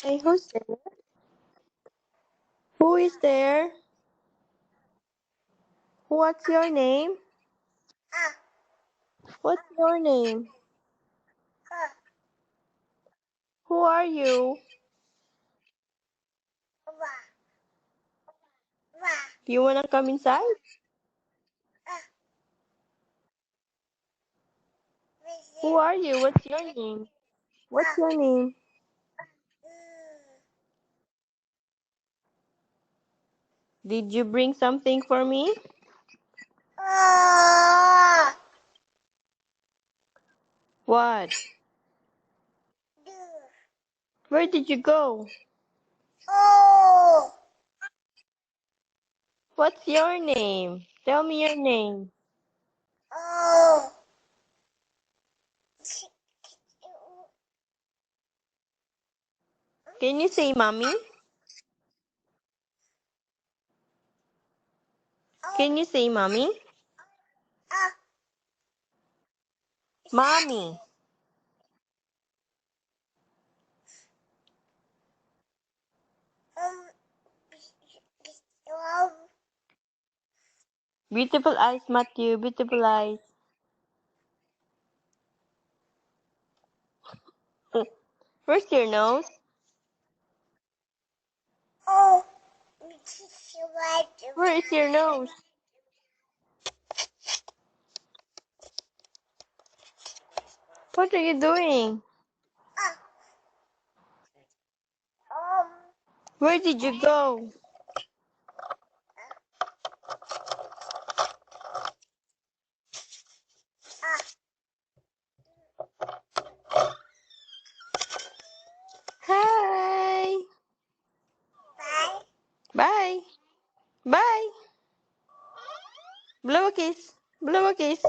Hey, who's there? Who is there? What's your name? What's your name? Who are you? You wanna come inside? Who are you? What's your name? What's your name? Did you bring something for me? What? Where did you go? What's your name? Tell me your name. Can you say mommy? Can you say mommy? Mommy. Beautiful eyes, Matthew. Beautiful eyes. Where's your nose? Where is your nose? What are you doing? Where did you go? Hi. Bye. Bye. Blow a kiss. Blow a kiss.